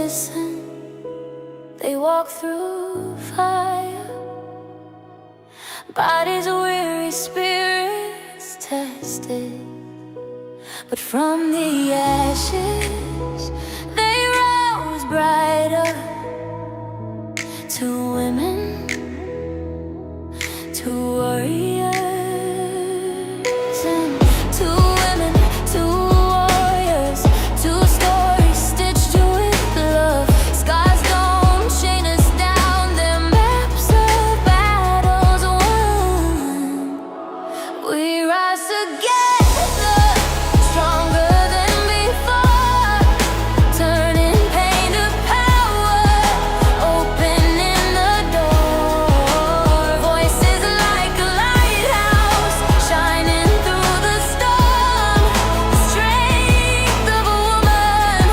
listen, they walk through fire. Bodies weary, spirits tested, but from the ashes they rose brighter. Two women, two warriors, and two women, two warriors, two stories stitched with love. Scars don't chain us down, they're maps of battles won. We rise together, stronger than before, turning pain to power, opening the door. Voices like a lighthouse, shining through the storm. The strength of a woman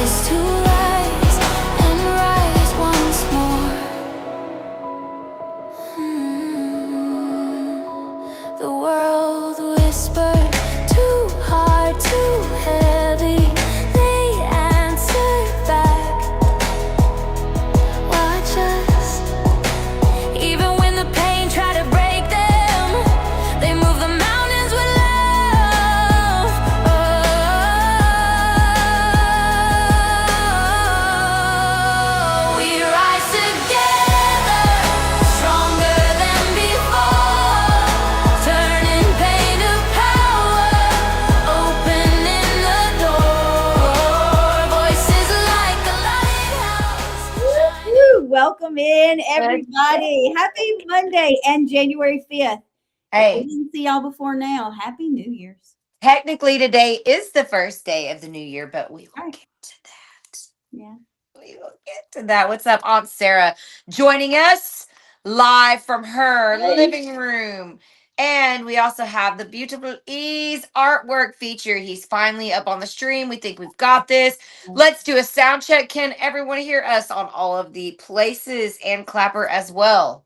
is to rise and rise once more. The world whispered, too hard, too heavy. They answered back, watch us. Even when the pain tried to break them, they move the mountains with love. Oh, we rise together, stronger than before, turning pain to power, opening the door. Voices like a lighthouse. Woo! Welcome in, everybody. Happy Monday and January 5th. If we Hey, didn't see y'all before now, Happy New Year's. technically today is the first day of the new year, but we will Right. get to that. Yeah. We will get to that. What's up, Aunt Sarah? Joining us live from her Hey. living room. And we also have the beautiful Ease artwork feature. He's finally up on the stream. We think we've got this. Let's do a sound check. Can everyone hear us on all of the places and Clapper as well?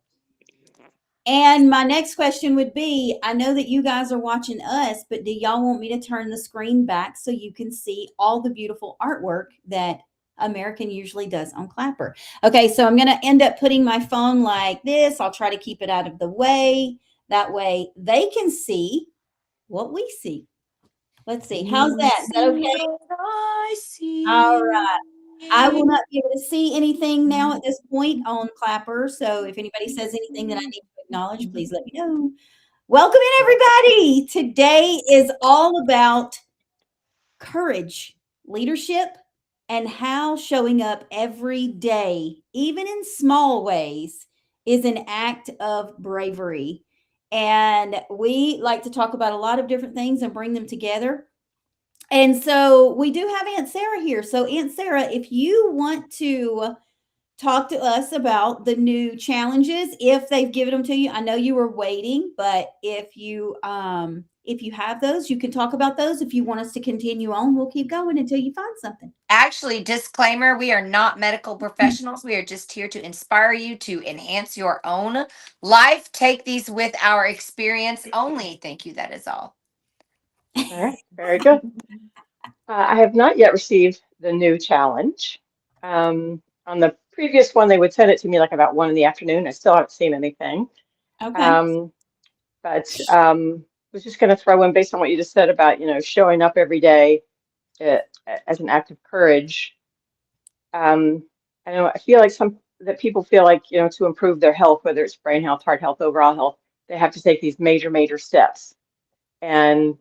And my next question would be, I know that you guys are watching us, but do y'all want me to turn the screen back so you can see all the beautiful artwork that American usually does on Clapper? Okay, so I'm going to end up putting my phone like this. I'll try to keep it out of the way. That way they can see what we see. Let's see. How's that? Is that okay? I see. All right. I will not be able to see anything now at this point on Clapper. So if anybody says anything that I need to acknowledge, please let me know. Welcome in, everybody. Today is all about courage, leadership, and how showing up every day, even in small ways, is an act of bravery. And we like to talk about a lot of different things and bring them together. And so we do have Aunt Sarah here. So, Aunt Sarah, if you want to talk to us about the new challenges, if they've given them to you, I know you were waiting, but if you have those, you can talk about those. If you want us to continue on, we'll keep going until you find something. Actually, disclaimer, we are not medical professionals. We are just here to inspire you to enhance your own life. Take these with our experience only. Thank you. That is all. All right, very good. I have not yet received the new challenge. On the previous one, they would send it to me like about 1 in the afternoon. I still haven't seen anything. Okay. But was just going to throw in based on what you just said about, showing up every day uh, as an act of courage. I feel like that people feel like, to improve their health, whether it's brain health, heart health, overall health, they have to take these major, major steps. And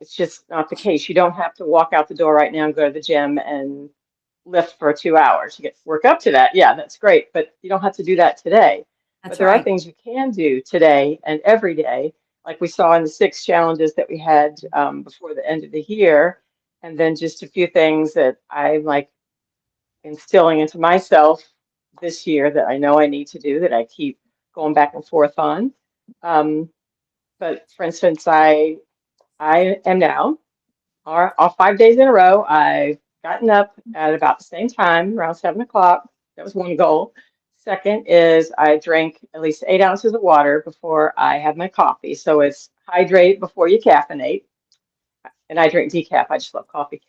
it's just not the case. You don't have to walk out the door right now and go to the gym and lift for 2 hours. You get work up to that. Yeah, that's great. But you don't have to do that today. That's But there are right. things you can do today and every day, like we saw in the 6 challenges that we had before the end of the year. And then just a few things that I'm like instilling into myself this year that I know I need to do that I keep going back and forth on. But for instance, I am now, all 5 days in a row, I've gotten up at about the same time, around 7 o'clock. That was one goal. Second is I drink at least 8 ounces of water before I have my coffee. So it's hydrate before you caffeinate. And I drink decaf. I just love coffee.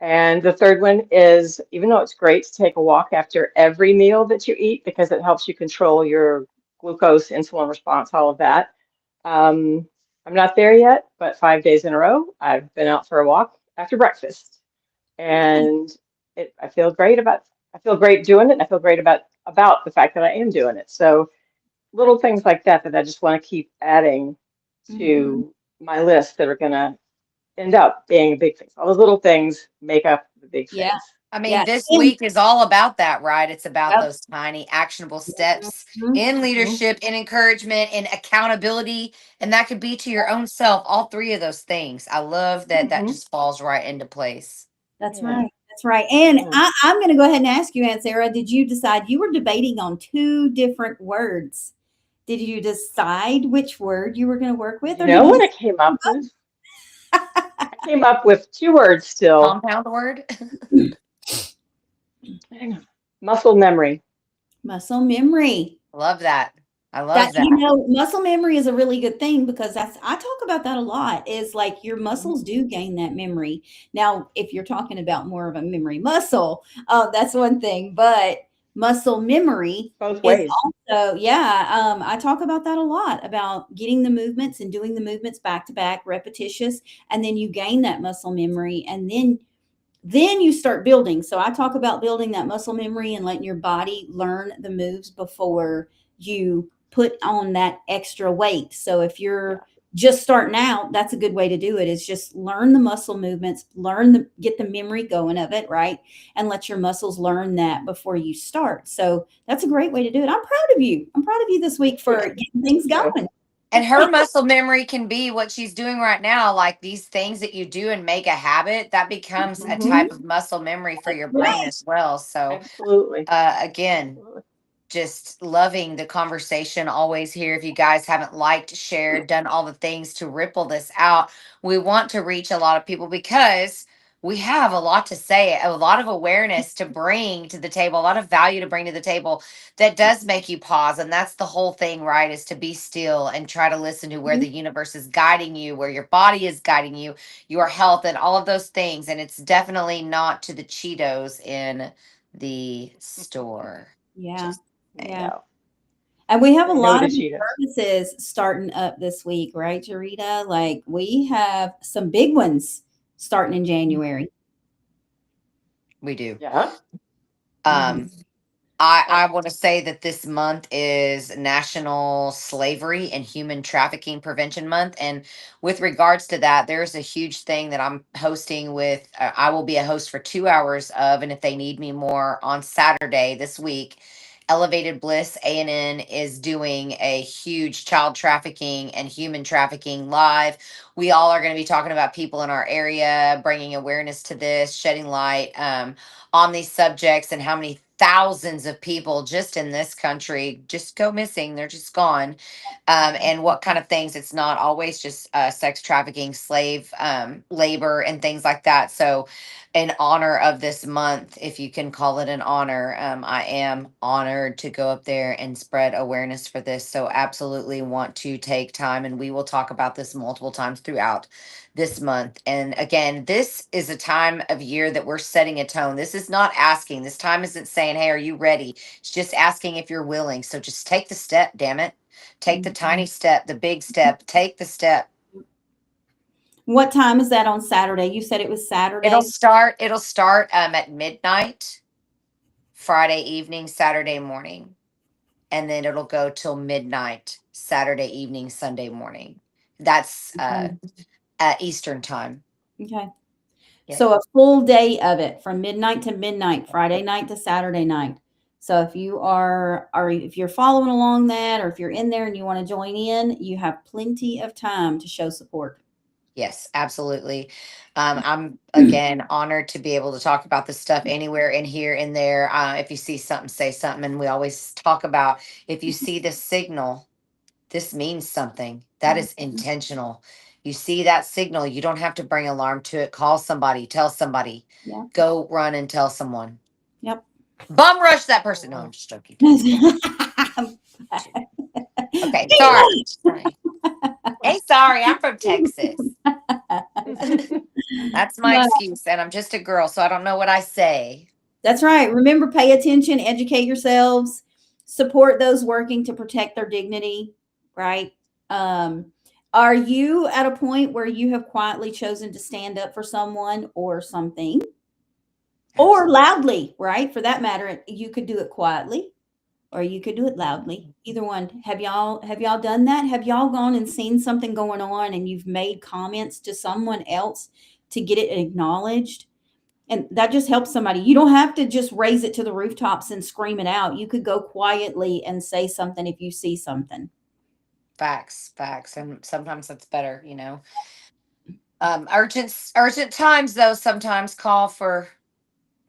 And the third one is, even though it's great to take a walk after every meal that you eat because it helps you control your glucose, insulin response, all of that. I'm not there yet, but 5 days in a row, I've been out for a walk after breakfast, and I feel great I feel great doing it. And I feel great about the fact that I am doing it. So little things like that that I just want to keep adding Mhm. to my list that are going to end up being a big thing. All those little things make up the big Yeah. things. I mean, Yeah. this And week is all about that, right? It's about yep. those tiny actionable steps Mhm. in Mhm. leadership, in encouragement, in accountability. And that could be to your own self, all three of those things. I love that that Hmm. just falls right into place. That's Yeah. right. That's right. And Hmm. I'm going to go ahead and ask you, Aunt Sarah, did you decide you were debating on two different words? Did you decide which word you were going to work with, You or did know you what I just came up with? I came up with two words still. Compound word. Hang on. Muscle memory. muscle memory? Love that. I That, love that. muscle memory is a really good thing because I talk about that a lot, is like your Mhm. muscles do gain that memory. Now, if you're talking about more of a memory muscle, that's one thing, but muscle memory Both is ways. also, yeah, I talk about that a lot, about getting the movements and doing the movements back to back, repetitious, and then you gain that muscle memory, and then you start building. So I talk about building that muscle memory and letting your body learn the moves before you put on that extra weight. So if Yeah. you're just starting out, that's a good way to do it, is just learn the muscle movements, learn the get the memory going of it, right? And let your muscles learn that before you start. So that's a great way to do it. I'm proud of you. I'm proud of you this week Thank for you. getting things Thank you. going. And her muscle memory can be what she's doing right now, like these things that you do and make a habit, that becomes a Hmm. type of muscle memory for your brain Right. as well. So, Absolutely. again, Absolutely. just loving the conversation always here. If you guys haven't liked, shared, done all the things to ripple this out, we want to reach a lot of people because we have a lot to say, a lot of awareness to bring to the table, a lot of value to bring to the table that does make you pause. And that's the whole thing, right? Is to be still and try to listen to where the universe is guiding you, where your body is guiding you, your health, and all of those things. And it's definitely not to the Cheetos in the store. Yeah. Just saying. Yeah. No. And we have a Say no lot to of new Cheetos. services starting up this week, right, Jarita? Like we have some big ones starting in January. We do. Yeah. Mhm. Um, I, Uh, I want to say that this month is National Slavery and Human Trafficking Prevention Month. And with regards to that, there's a huge thing that I'm hosting with, I will be a host for 2 hours of, and if they need me more on Saturday this week, Elevated Bliss A&N is doing a huge child trafficking and human trafficking live. We all are going to be talking about people in our area, bringing awareness to this, shedding light. On these subjects and how many thousands of people just in this country just go missing. They're just gone. And what kind of things, it's not always just sex trafficking, slave labor, and things like that. So, in honor of this month, if you can call it an honor, I am honored to go up there and spread awareness for this. So, absolutely want to take time, and we will talk about this multiple times throughout this month. And again, this is a time of year that we're setting a tone. This is not asking. This time isn't saying, "Hey, are you ready?" It's just asking if you're willing. So just take the step, damn it. Take the tiny step, the big step, take the step. What time is that on Saturday? You said it was It'll Saturday. start it'll start at midnight, Friday evening, Saturday morning, and then it'll go till midnight, Saturday evening, Sunday morning. That's Okay. at Eastern time. Okay. Yeah. So a full day of it from midnight to midnight, Friday night to Saturday night. So if you are if you're following along that, or if you're in there and you want to join in, you have plenty of time to show support. Yes, absolutely. I'm again honored to be able to talk about this stuff anywhere in here in there. If you see something, say something. And we always talk about, if you see the signal, this means something. That is Mhm. intentional. You see that signal, you don't have to bring alarm to it. Call somebody, tell somebody, Yeah. go run and tell someone. Yep. Bum rush that person. No, I'm just joking. Okay, sorry. Sorry. Hey, sorry, I'm from Texas. That's my excuse. And I'm just a girl, so I don't know what I say. That's right. Remember, pay attention, educate yourselves, support those working to protect their dignity, right? Um, are you at a point where you have quietly chosen to stand up for someone or something, or Absolutely. loudly, right? For that matter, you could do it quietly or you could do it loudly. Either one. Have y'all done that? Have y'all gone and seen something going on and you've made comments to someone else to get it acknowledged? And that just helps somebody. You don't have to just raise it to the rooftops and scream it out. You could go quietly and say something if you see something. Facts, facts. And sometimes that's better, you know. Urgent times though sometimes call for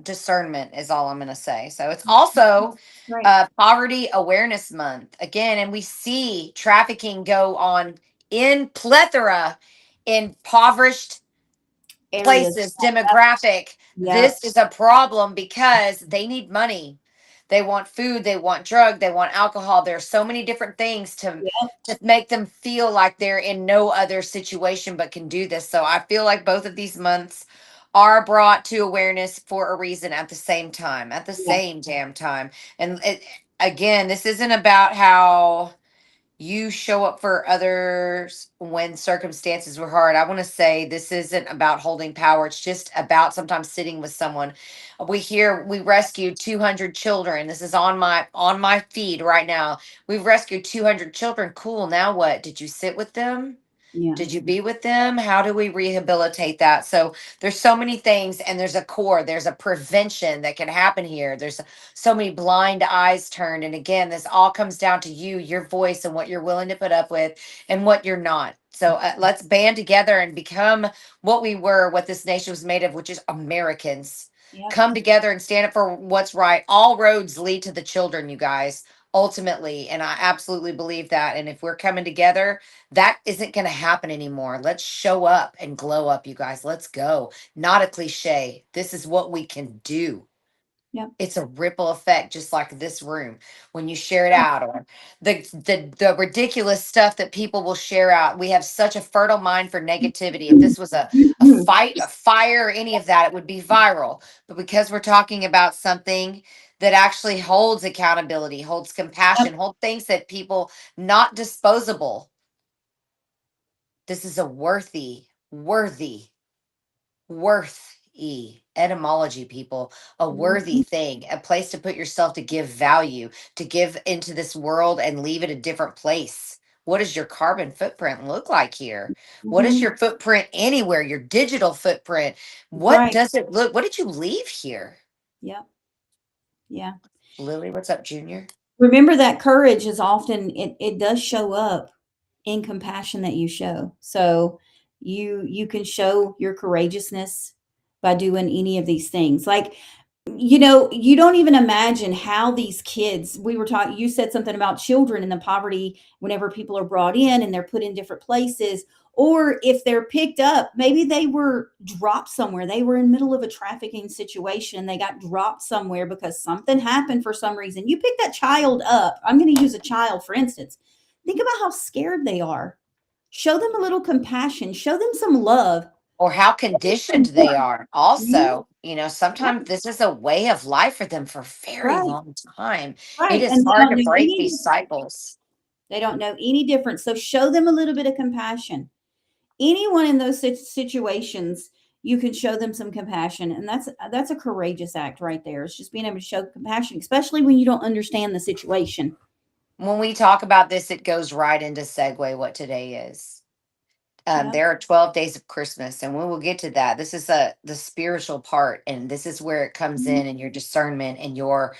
discernment is all I'm going to say. So it's also Right. poverty awareness month again, and we see trafficking go on in plethora in impoverished Areas. places, demographic. Yep. This is a problem because they need money. They want food, they want drug, they want alcohol. There's so many different things Yep. to make them feel like they're in no other situation but can do this. So I feel like both of these months are brought to awareness for a reason at the same time, at the Yeah. same damn time. And again, this isn't about how you show up for others when circumstances were hard. I want to say this isn't about holding power. It's just about sometimes sitting with someone. We rescued 200 children. This is on my feed right now. We've rescued 200 children. Cool. Now what? Did you sit with them? Yeah. Did you be with them? How do we rehabilitate that? So there's so many things, and there's a core, there's a prevention that can happen here. There's so many blind eyes turned. And again, this all comes down to you, your voice, and what you're willing to put up with and what you're not. So let's band together and become what we were, what this nation was made of, which is Americans. Yep. Come together and stand up for what's right. All roads lead to the children, you guys, ultimately. And I absolutely believe that. And if we're coming together, that isn't going to happen anymore. Let's show up and glow up, you guys. Let's go. Not a cliche. This is what we can do. Yep. It's a ripple effect, just like this room when you share it out, or the ridiculous stuff that people will share out. We have such a fertile mind for negativity. If this was a fight, a fire, or any of that, it would be viral. But because we're talking about something that actually holds accountability, holds Yep. compassion, holds things that people not disposable, this is a worthy etymology, people. A worthy Mhm. thing, a place to put yourself, to give value, to give into this world and leave it a different place. What does your carbon footprint look like here? What is Mhm. your footprint anywhere? Your digital footprint? That's What right. does it look? What did you leave here? Yep. Yeah. Lily, what's up, Junior? Remember that courage is often it does show up in compassion that you show. So you can show your courageousness by doing any of these things. Like, you don't even imagine how these kids, we were talking, you said something about children and the poverty whenever people are brought in and they're put in different places, or if they're picked up, maybe they were dropped somewhere. They were in the middle of a trafficking situation. They got dropped somewhere because something happened for some reason. You pick that child up. I'm going to use a child, for instance. Think about how scared they are. Show them a little compassion, show them some love. Or how Show them conditioned some they warmth. are. Mhm. Also, sometimes Right, this is a way of life for them for a very right, long time. It right. is And they hard don't to know break any these difference. cycles. They don't know any difference. So show them a little bit of compassion. Anyone in those situations, you can show them some compassion, and that's a courageous act right there. It's just being able to show compassion, especially when you don't understand the situation. When we talk about this, it goes right into segue what today is. Yeah. There are 12 days of Christmas, and we will get to that. This is the spiritual part, and this is where it comes Mhm. in, and your discernment and your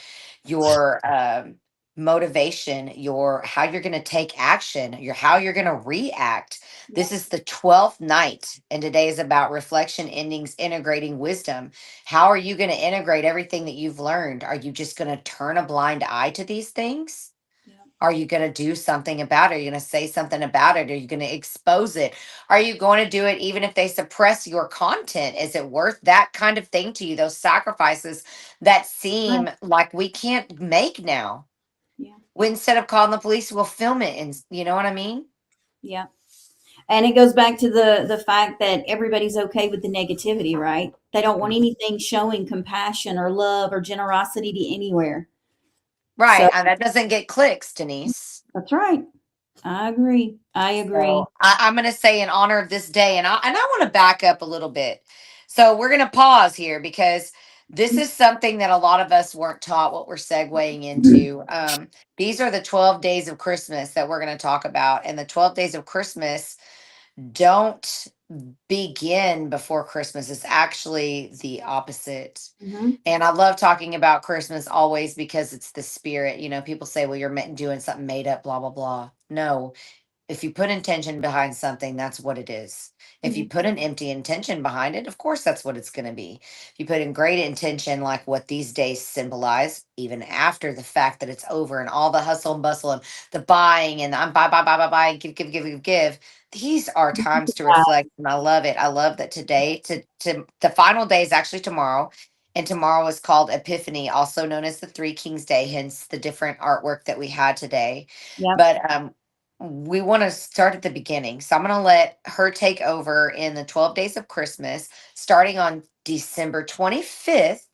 motivation, your how you're going to take action, your how you're going to react. Yeah. This is the 12th night, and today is about reflection, endings, integrating wisdom. How are you going to integrate everything that you've learned? Are you just going to turn a blind eye to these things? Yeah. Are you going to do something about it? Are you going to say something about it? Are you going to expose it? Are you going to do it even if they suppress your content? Is it worth that kind of thing to you? Those sacrifices that Right. seem like we can't make now. Yeah. Instead of calling the police, we'll film it. And you know what I mean? Yeah. And it goes back to the fact that everybody's okay with the negativity, right? They don't want Mhm. anything showing compassion or love or generosity to anywhere. So Right. And that doesn't get clicks, Denise. that's right. I agree. I agree. So I'm going to say in honor of this day, and I want to back up a little bit. So we're going to pause here because this is something that a lot of us weren't taught what we're segueing into. These are the 12 days of Christmas that we're going to talk about. And the 12 days of Christmas don't begin before Christmas. It's actually the opposite. Mhm. And I love talking about Christmas always because it's the spirit. You know, people say, well, you're doing something made up, blah, blah, blah. No, if you put intention behind something, that's what it is. If you Mhm. put an empty intention behind it, of course, that's what it's going to be. If you put in great intention, like what these days symbolize, even after the fact that it's over and all the hustle and bustle and the buying and the I'm buy, give, give, give, give, give. These are times to reflect, and I love it. I love that today, to the final day is actually tomorrow, and tomorrow is called Epiphany, also known as the Three Kings Day. Hence the different artwork that we had today. Yep. But we want to start at the beginning. So I'm going to let her take over in the 12 days of Christmas, starting on December 25th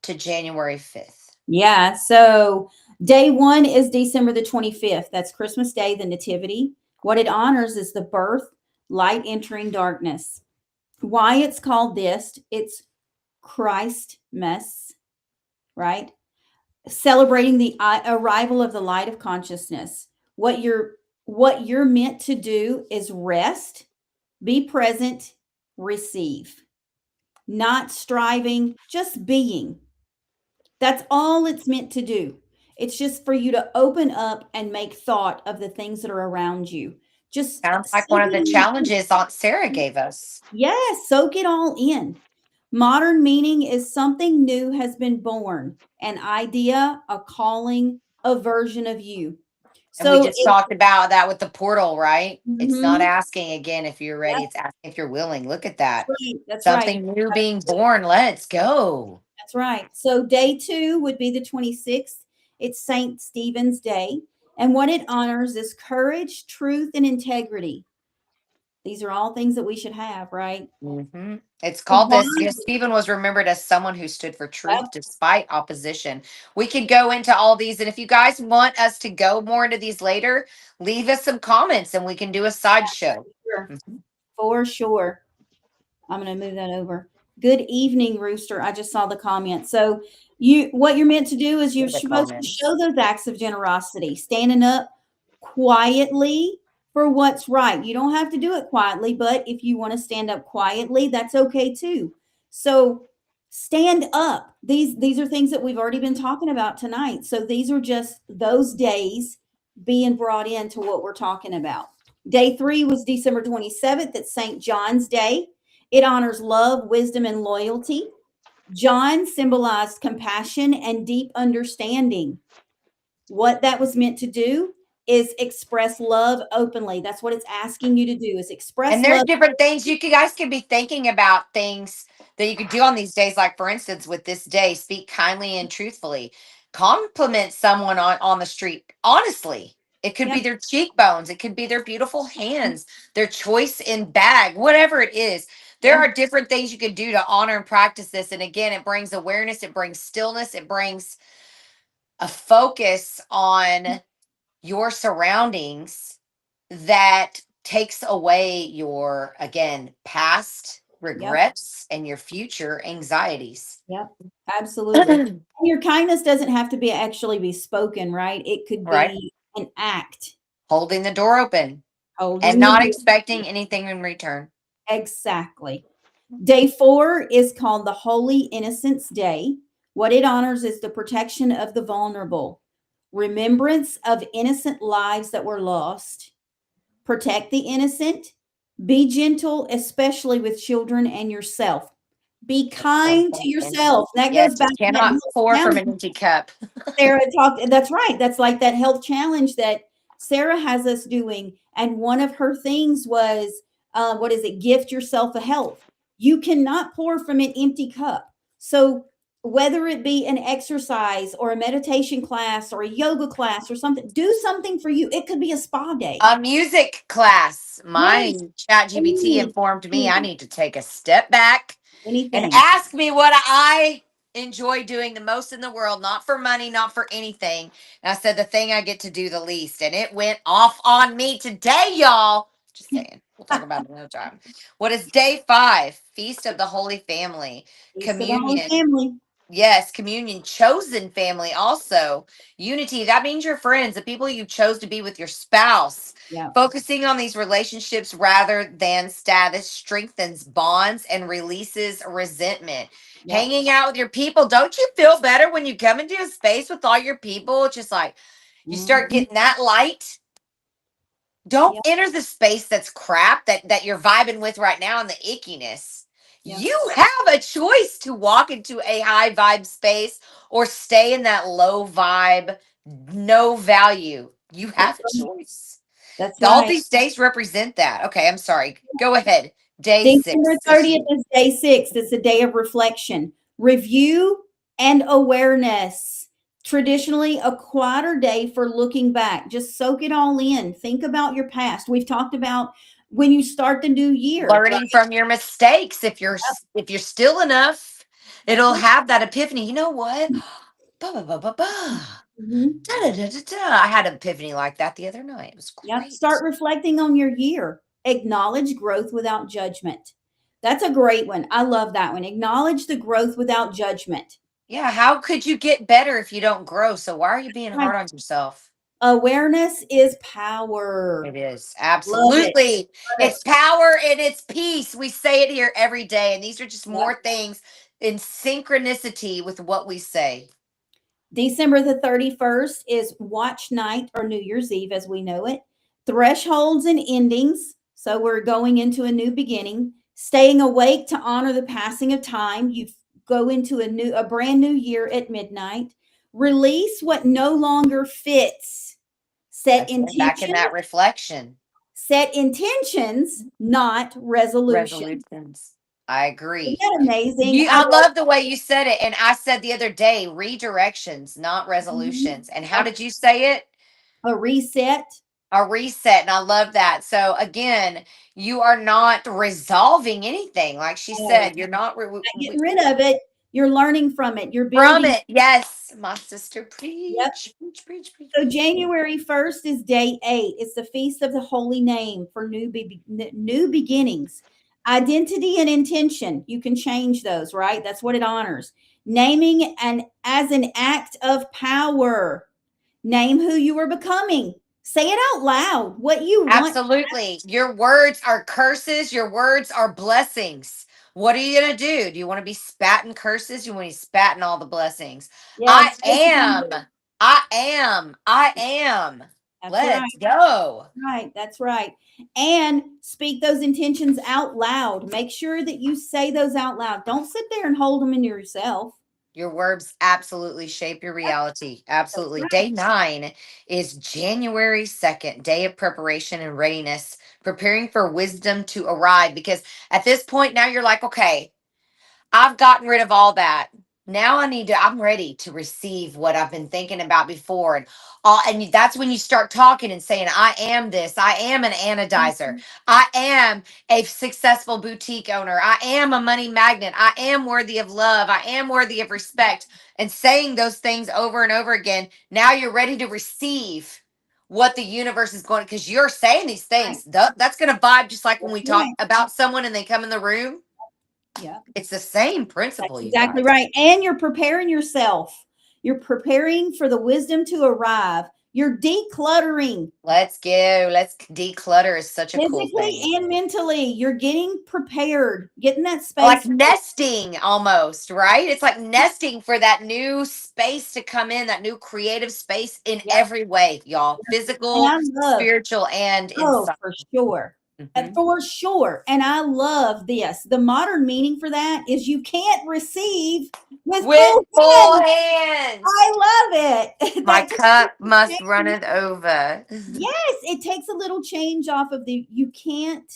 to January 5th. Yeah. So day one is December the 25th. That's Christmas Day, the Nativity. What it honors is the birth, light entering darkness. Why it's called this, it's Christ mess, right? Celebrating the arrival of the light of consciousness. What you're meant to do is rest, be present, receive. Not striving, just being. That's all it's meant to do. It's just for you to open up and make thought of the things that are around you. Just Sounds like one soak of the it challenges Aunt Sarah gave us. yes, soak it all in. Modern meaning is something new has been born, an idea, a calling, a version of you. And we So just talked about that with the portal, right? It's not mhm, asking again if you're ready, yep, it's asking if you're willing. Look at that's that. right. That's right. Something new being born. Let's go. That's right. So day two would be the 26th. It's St. Stephen's Day. And what it honors is courage, truth, and integrity. These are all things that we should have, right? It's So called why? this because Stephen was remembered as someone who stood for truth Yep, despite opposition. We could go into all these, and if you guys want us to go more into these later, leave us some comments and we can do a sideshow. sure. Mhm. For sure. I'm going to move that over. Good evening, Rooster. I just saw the comment. So what you're meant to do is you're In the supposed to comments. show those acts of generosity, standing up quietly for what's right. You don't have to do it quietly, but if you want to stand up quietly, that's okay too. So stand up. These are things that we've already been talking about tonight. So these are just those days being brought into what we're talking about. Day three was December 27th. It's St. John's Day. It honors love, wisdom, and loyalty. John symbolized compassion and deep understanding. What that was meant to do is express love openly. That's what it's asking you to do is express And there's love. different things guys could be thinking about things that you could do on these days. Like for instance, with this day, speak kindly and truthfully. Compliment someone on the street. Honestly, it could be Yep. their cheekbones. It could be their beautiful hands, their choice in bag, whatever it is. There Yeah. are different things you could do to honor and practice this. And again, it brings awareness. It brings stillness. It brings a focus on your surroundings that takes away your, again, past Yep. regrets and your future anxieties. Yep. Absolutely. And your kindness doesn't have to be spoken, right? It could Right? be an act Holding the door open and holding the not door. expecting anything in return. Exactly. Day four is called the Holy Innocents Day. What it honors is the protection of the vulnerable, remembrance of innocent lives that were lost, protect the innocent, be gentle, especially with children and yourself. Be That's so kind to important. yourself. That goes Yes, you back to that cannot health pour from challenge an empty cup. Sarah talked. That's right. That's like that health challenge that Sarah has us doing. And one of her things was, what is it? Gift yourself a health. You cannot pour from an empty cup. So whether it be an exercise or a meditation class or a yoga class or something, do something for you. It could be a spa day. A music class. My Yes. chat GBT informed me I need to take a step back and Anything. ask me what I enjoy doing the most in the world, not for money, not for anything. And I said the thing I get to do the least. And it went off on me today, y'all. Just saying. We'll talk about it another time. What is day 5? Feast of the Holy Family. Feast of the Holy Communion. Family. Yes, communion, chosen family also. Unity, that means your friends, the people you chose to be with your spouse. Yeah. Focusing on these relationships rather than status strengthens bonds and releases resentment. Yep. Hanging out with your people, don't you feel better when you come into a space with all your people? It's just like you start Mhm. getting that light. Don't Yep. enter the space that's crap that you're vibing with right now and the ickiness. Yep. You have a choice to walk into a high vibe space or stay in that low vibe, no value. You That's have a right. choice. That's All right. these days represent that. Okay, I'm sorry. Go ahead. Day December 6. It's 30th you. is day 6. It's a day of reflection, review, and awareness. Traditionally, a quieter day for looking back. Just soak it all in. Think about your past. We've talked about when you start the new year, right? Learning from your mistakes. If you're still enough, That's it'll right. have that epiphany. You know what? Ba, ba, ba, ba, ba. Mhm. Da, da, da, da, da. I had an epiphany like that the other night. It was Yep. great. Start reflecting on your year. Acknowledge growth without judgment. That's a great one. I love that one. Acknowledge the growth without judgment. Yeah, how could you get better if you don't grow? So why are you being Right. hard on yourself? Awareness is power. It is. Love it. Absolutely. Love it. It's power and it's peace. We say it here every day. And these are just Yep. more things in synchronicity with what we say. December the 31st is watch night or New Year's Eve as we know it. Thresholds and endings. So we're going into a new beginning. Staying awake to honor the passing of time. You go into a brand new year at midnight. Release what no longer fits. Set Again, back in intentions, that reflection. set intentions, not resolution. Resolutions. I Isn't agree. that amazing? I love the way you said it. And I said the other day, redirections, not resolutions. And how Yep. did you say it? A reset. A reset. And I love that. So again, you are not resolving anything. Like she Oh, said, you're not not getting rid of it. You're learning from it. You're from building. it. Yes. My sister, Yep. preach, preach, preach, preach, So preach. January 1st is day 8. It's the feast of the holy name for new beginnings. Identity and intention. You can change those, right? That's what it honors. Naming and as an act of power. Name who you are becoming. Say it out loud. What you want. Absolutely. Your words are curses, your words are blessings. What are you going to do? Do you want to be spatting curses? You want to be spatting all the blessings? Yeah, I it's am. I am. I am. that's right. Let's go. Right, that's right. And speak those intentions out loud. Make sure that you say those out loud. Don't sit there and hold them in yourself. Your words absolutely shape your reality. That's Absolutely. right. Day 9 is January 2nd, day of preparation and readiness, preparing for wisdom to arrive. Because at this point, now you're like, okay, I've gotten rid of all that. Now I'm ready to receive what I've been thinking about before. And that's when you start talking and saying, I am this. I am an anodizer. I am a successful boutique owner. I am a money magnet. I am worthy of love. I am worthy of respect. And saying those things over and over again. Now you're ready to receive what the universe is going, because you're saying these Right. things. That's going to vibe just like when That's we talk right. about someone and they come in the room. Yeah, It's the same that's principle, you exactly guys. right. And you're preparing yourself. You're preparing for the wisdom to arrive. You're decluttering Let's go. Let's declutter is such a cool physically thing. and mentally. You're getting prepared, getting that Like space. nesting almost, right? It's like nesting for that new space to come in, that new creative space in Yep. every way, y'all. And Physical, I love, spiritual, and oh, inside. for sure. Mhm. For sure. And I love this. The modern meaning for that is you can't receive with With full full hands. hands. I love it. My That takes a cup little must change. runneth over. Yes, it takes a little change off of the you can't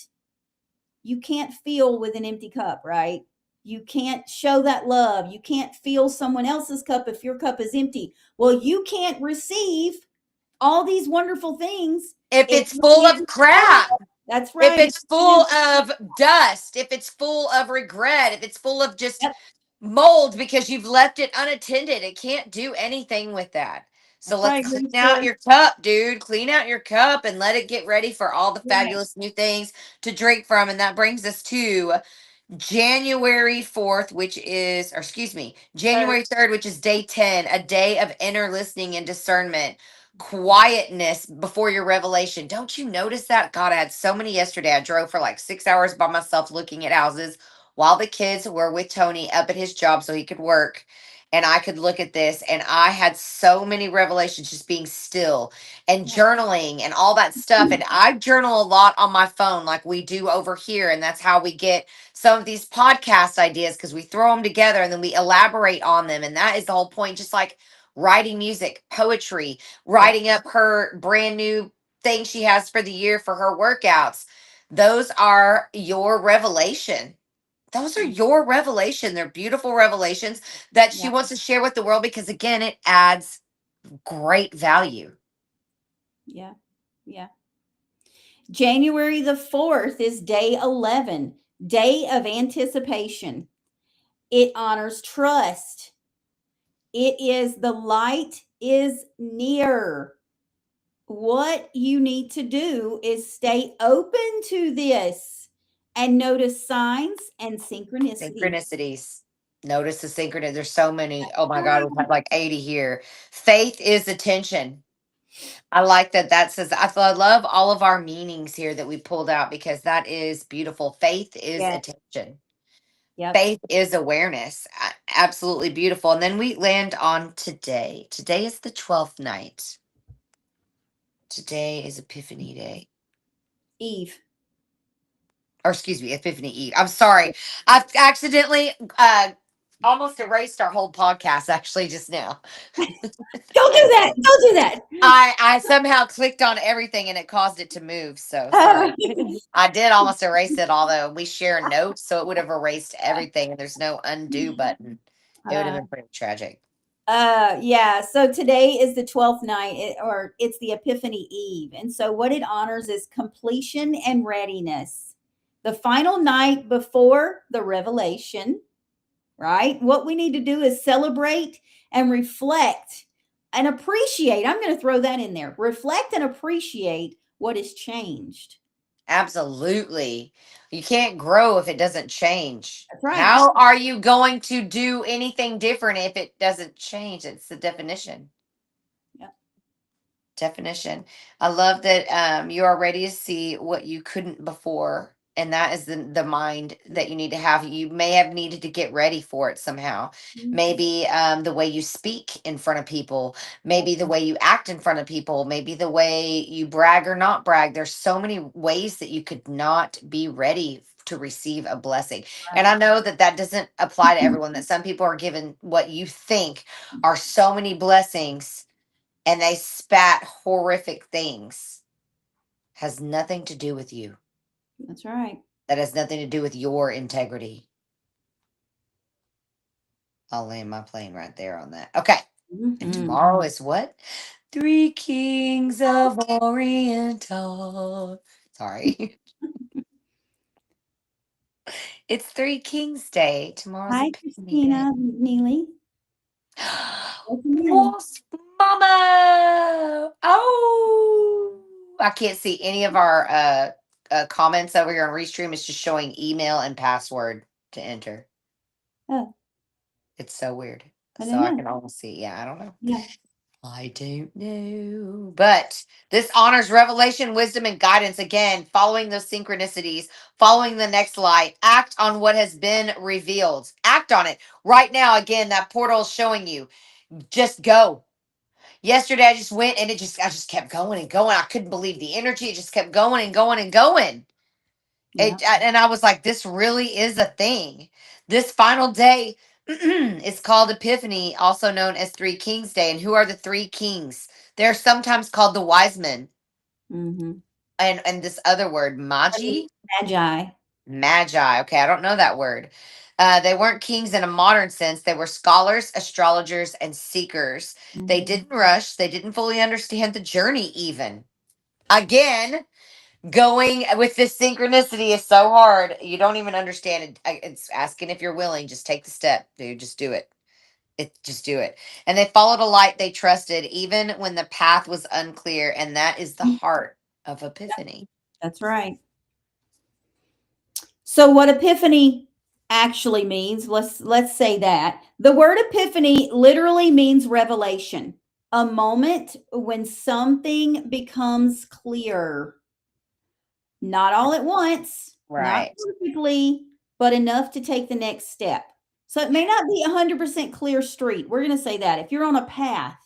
feel with an empty cup, right? You can't show that love. You can't fill someone else's cup if your cup is empty. Well, you can't receive all these wonderful things If if it's your full hand of is full. crap, That's if right. it's full of dust, if it's full of regret, if it's full of just Yep, mold because you've left it unattended, it can't do anything with that. So that's let's right, clean Rooster. out your cup, dude. Clean out your cup and let it get ready for all the Right. fabulous new things to drink from. And that brings us to January 4th, which is, or excuse me, Third. January 3rd, which is day 10, a day of inner listening and discernment, quietness before your revelation. Don't you notice that? God, I had so many yesterday. I drove for like 6 hours by myself looking at houses while the kids were with Tony up at his job so he could work. And I could look at this, and I had so many revelations just being still and Yeah. journaling and all that stuff. And I journal a lot on my phone, like we do over here. And that's how we get some of these podcast ideas because we throw them together and then we elaborate on them. And that is the whole point. Just like writing music, poetry, Yep. writing up her brand new thing she has for the year for her workouts. Those are your revelation. Those are your revelation. They're beautiful revelations that she Yeah. wants to share with the world because, again, it adds great value. Yeah. Yeah. January the 4th is day 11, day of anticipation. It honors trust. It is the light is near. What you need to do is stay open to this and notice signs and synchronicity. Synchronicities. Notice the synchronicity. There's so many. Oh my God, we've had like 80 here. Faith is attention. I like that. That says, I love all of our meanings here that we pulled out because that is beautiful. Faith is Yes. attention. Yep. Faith is awareness. Absolutely beautiful. And then we land on today. Today is the 12th night. Today is Epiphany Day. Eve. Or excuse me, Epiphany Eve. I'm sorry. I've accidentally almost erased our whole podcast actually just now. Don't do that. Don't do that. I somehow clicked on everything and it caused it to move. So sorry. I did almost erase it, although we share notes, so it would have erased everything and there's no undo button. It would have Uh, been pretty tragic. yeah. So today is the 12th night, or it's the Epiphany Eve. And so what it honors is completion and readiness. The final night before the revelation, right? What we need to do is celebrate and reflect and appreciate. I'm going to throw that in there. Reflect and appreciate what has changed. Absolutely. You can't grow if it doesn't change. That's right. How are you going to do anything different if it doesn't change? It's the definition. Yep. Definition. I love that you are ready to see what you couldn't before. And that is the mind that you need to have. You may have needed to get ready for it somehow. Maybe the way you speak in front of people, maybe the way you act in front of people, maybe the way you brag or not brag. There's so many ways that you could not be ready to receive a blessing. And I know that that doesn't apply to everyone, that some people are given what you think are so many blessings and they spat horrific things. Has nothing to do with you. That's right. That has nothing to do with your integrity. I'll land my plane right there on that. Okay. And Mhm. tomorrow is what? Three Kings of Oriental. Sorry. It's Three Kings Day. Tomorrow's Hi, Epiphany Day. Christina Neely. Welcome in. Wolf's Mama. Oh, I can't see any of our comments over here on Restream. It's just showing email and password to enter. Oh, It's so weird. I So don't I know. can almost see. Yeah, I don't know. Yeah. I don't know. But this honors revelation, wisdom, and guidance. Again, following those synchronicities, following the next light. Act on what has been revealed. Act on it. Right now, again, that portal is showing you. Just go. Yesterday I just went and I just kept going and going. I couldn't believe the energy. It just kept going and going and going. Yeah. And I was like, this really is a thing. This final day is called Epiphany, also known as Three Kings Day. And who are the three kings? They're sometimes called the wise men. Mm-hmm. And this other word, magi. Magi. Magi. Okay, I don't know that word. They weren't kings in a modern sense. They were scholars, astrologers, and seekers. They didn't rush. They didn't fully understand the journey, even. Again, going with this synchronicity is so hard. You don't even understand it. It's asking if you're willing. Just take the step, dude. Just do it. Just do it. And they followed a light they trusted, even when the path was unclear. And that is the heart of Epiphany. That's right. So what epiphany actually means, let's say that. The word epiphany literally means revelation, a moment when something becomes clear. Not all at once, not Right. perfectly, but enough to take the next step. So it may not be 100% clear street. We're going to say that. If you're on a path,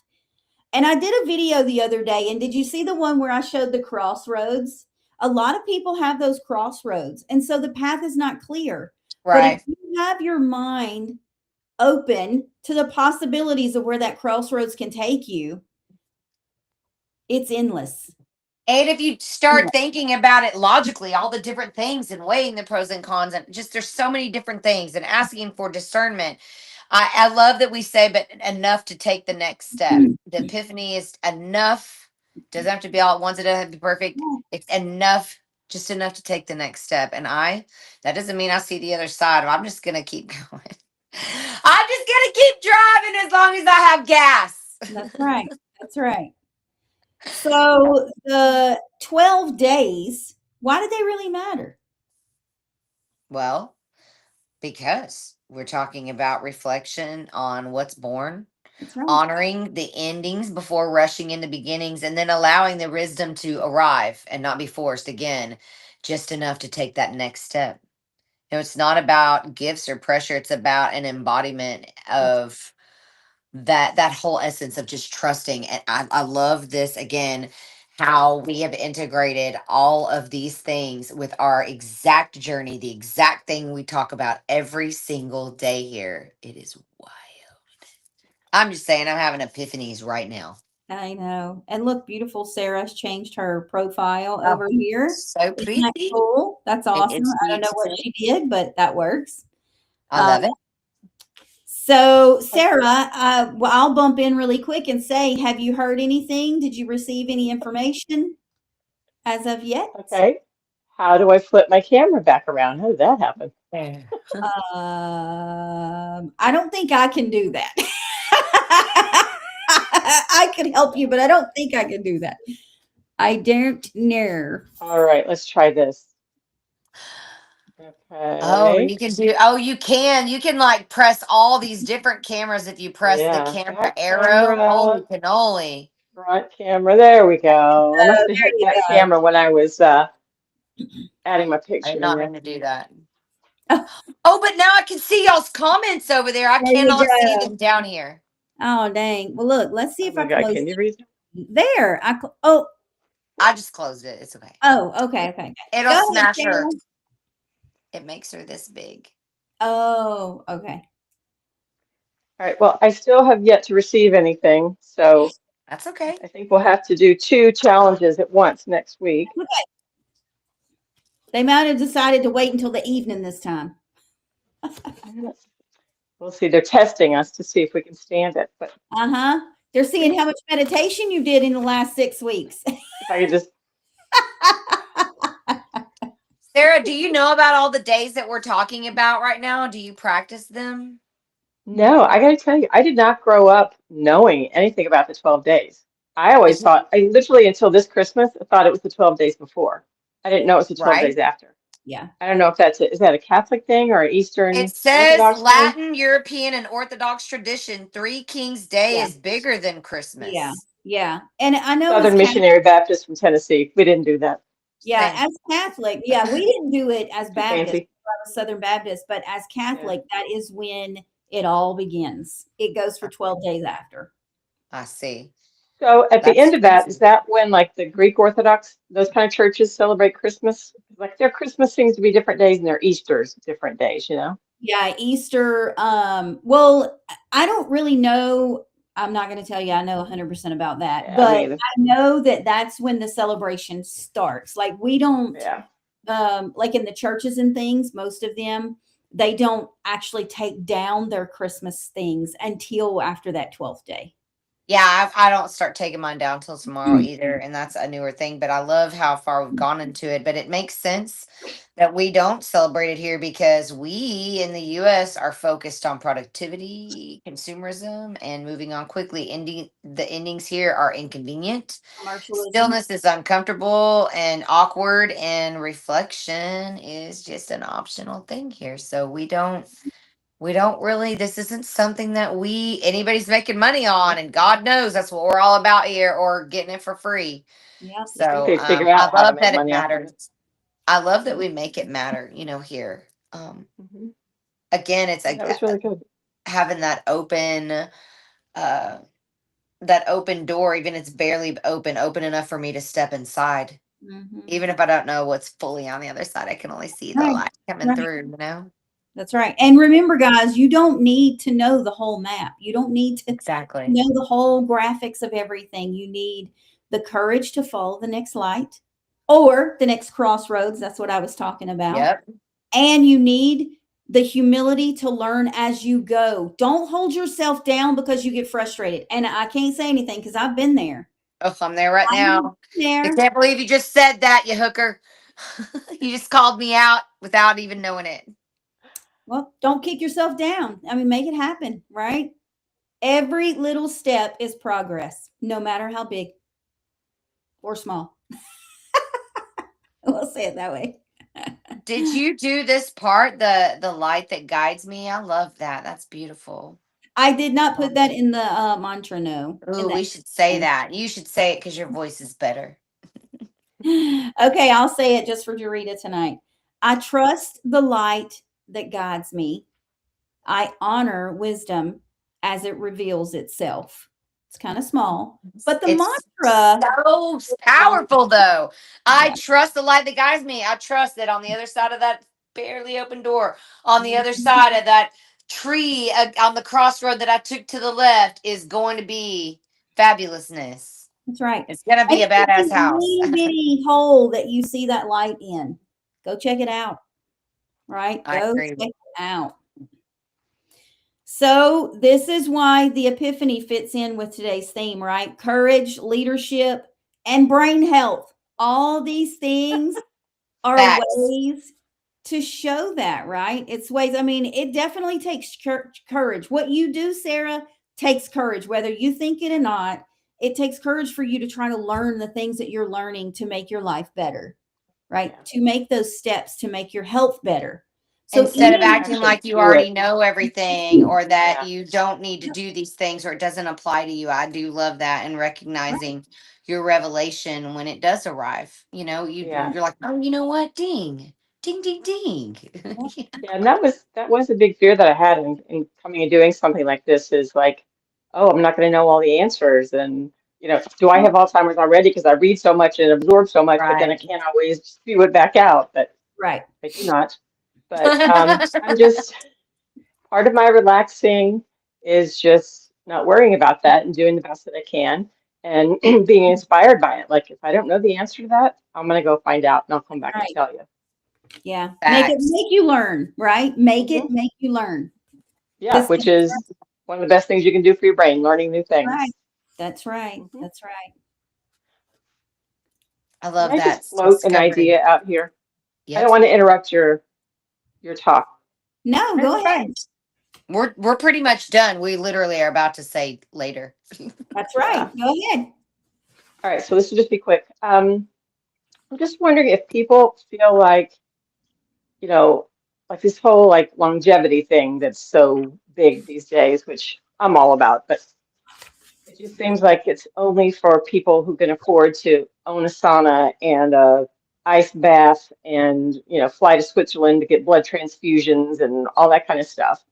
and I did a video the other day, and did you see the one where I showed the crossroads? A lot of people have those crossroads, and so the path is not clear. But if Right. you have your mind open to the possibilities of where that crossroads can take you, it's endless. And if you Yeah. start thinking about it logically, all the different things and weighing the pros and cons, and just there's so many different things and asking for discernment. I love that we say, but enough to take the next step. The epiphany is enough. Doesn't have to be all at once. It doesn't have to be perfect. It's enough, just enough to take the next step. And that doesn't mean I see the other side. I'm just going to keep going. I'm just going to keep driving as long as I have gas. That's right. That's right. So the 12 days, why did they really matter? Well, because we're talking about reflection on what's born, That's right. honoring the endings before rushing into beginnings, and then allowing the wisdom to arrive and not be forced again, just enough to take that next step. It's not about gifts or pressure, it's about an embodiment That's of that whole essence of just trusting. And I love this again, how we have integrated all of these things with our exact journey, the exact thing we talk about every single day here. It is wild. I'm just saying, I'm having epiphanies right now. I know. And look, beautiful Sarah's changed her profile Oh, over here. so Isn't that pretty. cool? That's awesome. It's I don't know what beautiful. she did, but that works. I love it. So, Sarah, well, I'll bump in really quick and say, have you heard anything? Did you receive any information as of yet? Okay. How do I flip my camera back around? How did that happen? I don't think I can do that. I could help you, but I don't think I can do that. I don't know. All right, let's try this. Oh, Okay. you can do. Oh, you can. You can like press all these different cameras if you press the Yeah, camera back arrow. Holy camera, cannoli! front camera. There we go. I Oh, must have there hit you that go. camera when I was adding my I did picture in not there. mean to do that. Oh, Oh, but now I can see y'all's comments over there. I there you cannot see go. them down here. Oh, dang. Well, look, let's see Oh if my I God, close can you read? it. There. Oh, I just closed it. It's okay. okay, okay. Go It'll ahead, smash her. Sarah. It makes her this big. Oh, okay. All right, well, I still have yet to receive anything, so That's okay. I think we'll have to do 2 challenges at once next week. They might have decided to wait until the evening this time. We'll see. They're testing us to see if we can stand it. But Uh-huh. They're seeing how much meditation you did in the last 6 weeks. if I could just, Sarah, do you know about all the days that we're talking about right now? Do you practice them? no, I got to tell you, I did not grow up knowing anything about the 12 days. I always Is it thought, I literally until this Christmas, I thought it was the 12 days before. I didn't know it was the 12 right? days after. Yeah. I don't know if is that a Catholic thing or an It Eastern says Orthodox thing? Latin, European, and Orthodox tradition, Three Kings Day Yeah. is bigger than Yeah. Christmas. Yeah. And I know as Southern Missionary Baptist from Tennessee. We didn't do that. Yeah, Same. as Catholic, yeah, we didn't do it as Too Baptist, fancy. I was Southern Baptist, but as Yeah. Catholic, that is when it all begins. It goes for 12 days after. I see. So at the That's end of that, is crazy. that when like the Greek Orthodox, those kind of churches celebrate Christmas? Like their Christmas seems to be different days and their Easter's different days, you know? Yeah, Easter, well, I don't really know. I'm not going to tell you I know 100% about that, Yeah, but me either. I know that that's when the celebration starts. Like we don't Yeah. like in the churches and things, most of them, they don't actually take down their Christmas things until after that 12th day. Yeah, I don't start taking mine down till tomorrow either, and that's a newer thing. But I love how far we've gone into it. But it makes sense that we don't celebrate it here because we in the U.S. are focused on productivity, consumerism, and moving on quickly. Ending the endings here are inconvenient. Commercialism. Stillness is uncomfortable and awkward, and reflection is just an optional thing here. So we don't really, this isn't something that anybody's making money on, and God knows that's what we're all about here, or getting it for free. Yeah. I think So they figure I out how to love make that it money off of it. matters. I love that we make it matter, here. Hmm. Again, it's Yeah, like that was really good. having uh that open door, even if it's barely open enough for me to step inside. Hmm. Even if I don't know what's fully on the other side, I can only see the Right. light coming Right. through. That's right. And remember, guys, you don't need to know the whole map. You don't need to Exactly. know the whole graphics of everything. You need the courage to follow the next light or the next crossroads. That's what I was talking about. Yep. And you need the humility to learn as you go. Don't hold yourself down because you get frustrated. And I can't say anything because I've been there. Oh, I'm there right I've been now. I there. can't believe you just said that, you hooker. You just called me out without even knowing it. Well, don't kick yourself down. I mean, make it happen, right? Every little step is progress, no matter how big or small. We'll say it that way. Did you do this part, the light that guides me? I love that. That's beautiful. I did not put that in the mantra, no. In Ooh, the we should say that. You should say it because your voice is better. okay, I'll say it just for Jarita tonight. I trust the light that guides me. I honor wisdom as it reveals itself. It's kind of small, but the It's mantra so is long. powerful, though. I Yeah. trust the light that guides me. I trust that on the other side of that barely open door, on the other Mhm. side of that tree, on the crossroad that I took to the left, is going to be fabulousness. That's right. It's going to be Maybe a it's badass a house. little bitty hole that you see that light in. Go check it out. Right? I Go agree. check it out. So, this is why the epiphany fits in with today's theme, right? Courage, leadership, and brain health. All these things are Facts. ways to show that, right? It's ways, I mean, it definitely takes courage. What you do, Sarah, takes courage, whether you think it or not. It takes courage for you to try to learn the things that you're learning to make your life better, right? Yeah. To make those steps to make your health better. So, Instead of even acting Actually like you do already it. know everything or that Yeah. you don't need to do these things or it doesn't apply to you, I do love that, and recognizing your revelation when it does arrive. Yeah. You're like, oh, you know what? Ding, ding, ding, ding. Yeah. Yeah. And that was a big fear that I had in coming and doing something like this is like, oh, I'm not going to know all the answers. And, do I have Alzheimer's already? Because I read so much and absorb so much, but then Right. I can't always spew it back out. But right. I do not. But I'm just part of my relaxing is just not worrying about that and doing the best that I can and being inspired by it. Like if I don't know the answer to that, I'm gonna go find out and I'll come back and Right. tell you. Yeah. Facts. Make you learn, right? Make Hmm. it make you learn. Yeah, Because which is one of the best things you can do for your brain, learning new right. things. That's right. Hmm. That's right. I Can love I that. just float an Discovering. idea out here? I don't Yep. want to interrupt your talk. No, No, go you're ahead. fine. We're pretty much done. We literally are about to say later. That's Yeah. right. Go ahead. All right, so this will just be quick. I'm just wondering if people feel like you know, like this whole like longevity thing that's so big these days, which I'm all about, but it just seems like it's only for people who can afford to own a sauna and a ice bath and, fly to Switzerland to get blood transfusions and all that kind of stuff.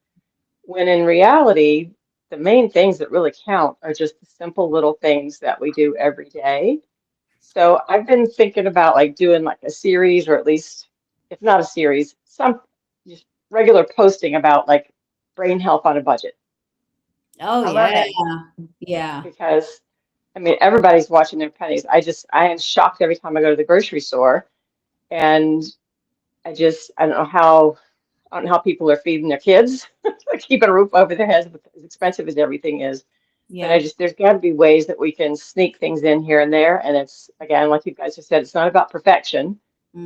When in reality, the main things that really count are just the simple little things that we do every day. So I've been thinking about like doing like a series or at least if not a series, some just regular posting about like brain health on a budget Oh I love yeah. it. Yeah. because I mean everybody's watching their pennies. I am shocked every time I go to the grocery store and I don't know how I don't know how people are feeding their kids, keeping a roof over their heads, as expensive as everything is. But Yeah. there's got to be ways that we can sneak things in here and there. And it's, again, like you guys have said, it's not about perfection.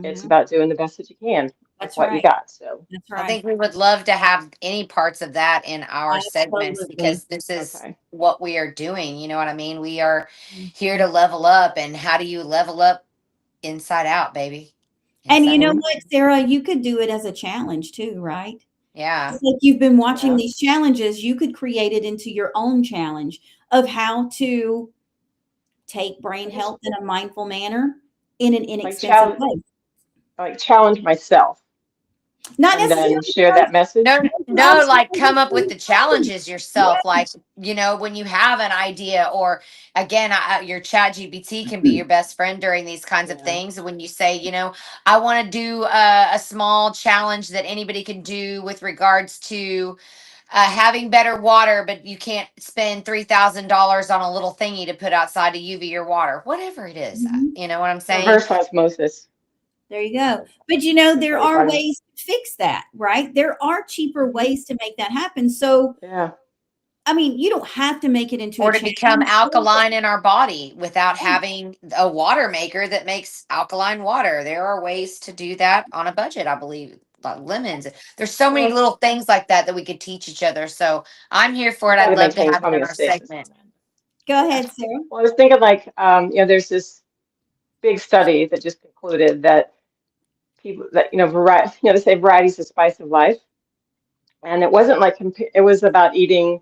It's Hmm. about doing the best that you can with That's what you right. got. So, That's I right. think we would love to have any parts of that in our segments Absolutely. because this is okay. what we are doing. You know what I mean? We are here Mhm. to level up. And how do you level up? Inside out, baby. And you Inside know out. Hmm. what, Sarah, you could do it as a challenge too, right? Yeah. Just like you've been watching Yeah. these challenges, you could create it into your own challenge of how to take brain I just health in a mindful manner in an like inexpensive challenge, way. like challenge myself Not and necessarily then share that message. No, I'm no, like come up with challenging the you. challenges yourself. Like, when you have an idea, or again, your chat GPT can be your best friend during these kinds of Yeah. things. When you say, I want to do a small challenge that anybody can do with regards to having better water, but you can't spend $3,000 on a little thingy to put outside to UV your water, whatever it is. Mhm. You know what I'm saying? Reverse osmosis. There you go. But you know, That's there pretty are funny. ways to fix that, right? There are cheaper Hmm. ways to make that happen. So, Yeah. I mean, you don't have to make it into a Or to become challenge. alkaline in our body without having a water maker that makes alkaline water. There are ways to do that on a budget, I believe. Like lemons. There's so many Well, little things like that that we could teach each other. So I'm here for we it. got I'd to love to maintain have it in our homeostasis on segment. that. Go Yeah. ahead, Sarah. Well, I was thinking like, there's this big study that just concluded that people that, variety, they say variety's the spice of life. And it wasn't like, it was about eating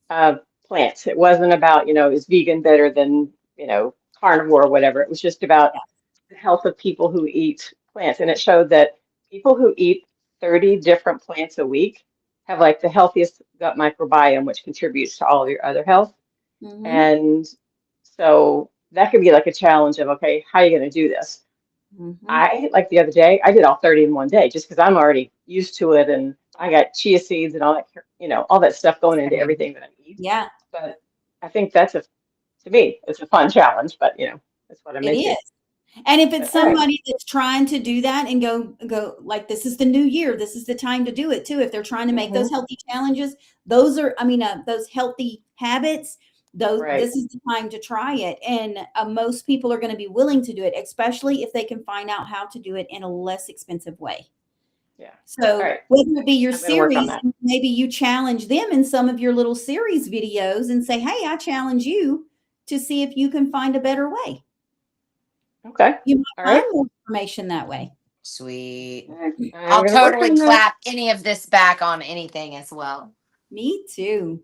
uh, plants. It wasn't about, is vegan better than, carnivore or whatever. It was just about the health of people who eat plants. And it showed that people who eat 30 different plants a week have like the healthiest gut microbiome, which contributes to all of your other health. Mm-hmm. And so that could be like a challenge of, okay, how are you going to do this? Mm-hmm. I, like the other day, I did all 30 in one day just because I'm already used to it. And I got chia seeds and all that, all that stuff going into Same. everything that I eat. Yeah, But I think to me, it's a fun challenge, but that's what I'm it into. is. And if it's But all right. somebody that's trying to do that and go like this is the new year, this is the time to do it too. If they're trying to make Hmm. those healthy challenges, those are, I mean, those healthy habits, those Right. this is the time to try it. And most people are going to be willing to do it, especially if they can find out how to do it in a less expensive way. Yeah. All So right. whether it be your I'm going to work on series, that. maybe you challenge them in some of your little series videos and say, "Hey, I challenge you to see if you can find a better way." Okay. You All might right. find more information that way. Sweet. All right. I'm I'll going to work totally on that. clap any of this back on anything as well. Me too.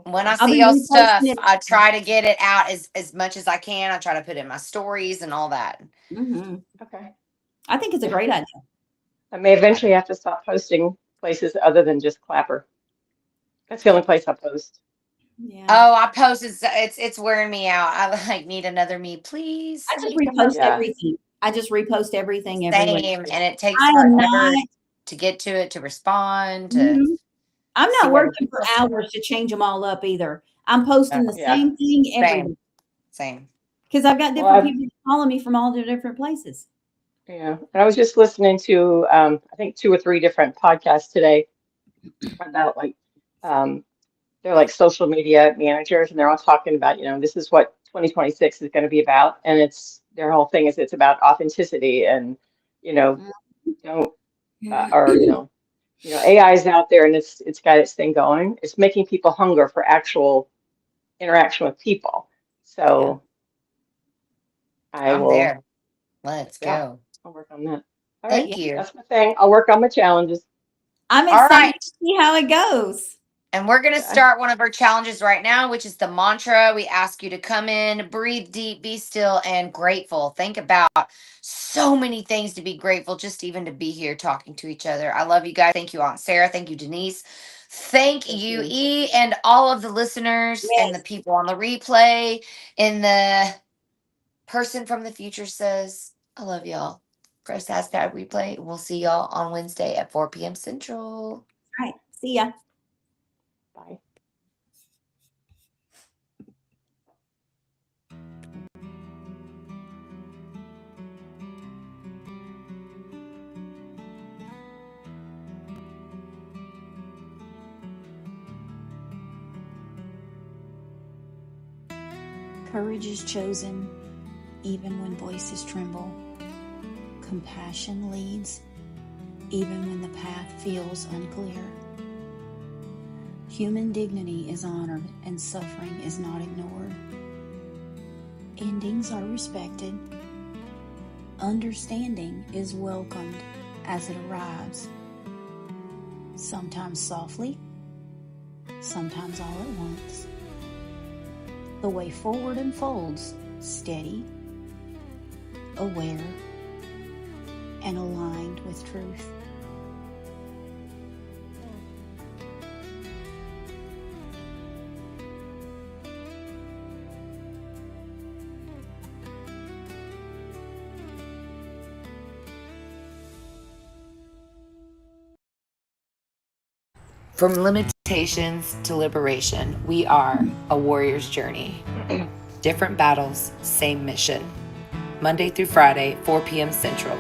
When I Okay. I'll see be y'all reposting stuff, it. I try to get it out as much as I can. I try to put it in my stories and all that. Mhm. Okay. I think it's a great idea. I may eventually have to stop posting places other than just Clapper. That's the only place I post. Yeah. Oh, I posted. It's wearing me out. I like need another me, please. I just Somebody come up. repost Yeah. everything. I just repost everything everywhere. Same, and it takes I am forever not to get to it, to respond, to mhm. I'm see not what other working for people say. hours to change them all up either. I'm posting the Yeah. same thing Same, everywhere same. because I've got Well, different people calling me from all the different places. yeah. And I was just listening to, I think 2 or 3 different podcasts today about like, um, they're like social media managers, and they're all talking about, this is what 2026 is going to be about. And their whole thing is it's about authenticity and, you know, don't, or, AI is out there and it's got its thing going. It's making people hunger for actual interaction with people. Yeah. So I I'm will, there. Let's yeah, go. I'll work on that. All right, Yeah. Thank you. that's my thing. I'll work on my challenges. I'm All excited right. to see how it goes. And we're going to Okay. start one of our challenges right now, which is the mantra. We ask you to come in, breathe deep, be still, and grateful. Think about so many things to be grateful, just even to be here talking to each other. I love you guys. Thank you, Aunt Sarah. Thank you, Denise. Thank Thank you, you. E, and all of the listeners and the Yes. people on the replay. And the person from the future says, I love y'all. Press hashtag replay. We'll see y'all on Wednesday at 4 p.m. Central. All right. See ya. Bye. Courage is chosen even when voices tremble. Compassion leads even when the path feels unclear. Human dignity is honored and suffering is not ignored. Endings are respected. Understanding is welcomed as it arrives. Sometimes softly, sometimes all at once. The way forward unfolds steady, aware, and aligned with truth. From limitations to liberation, we are a warrior's journey. Different battles, same mission. Monday through Friday, 4 p.m. Central.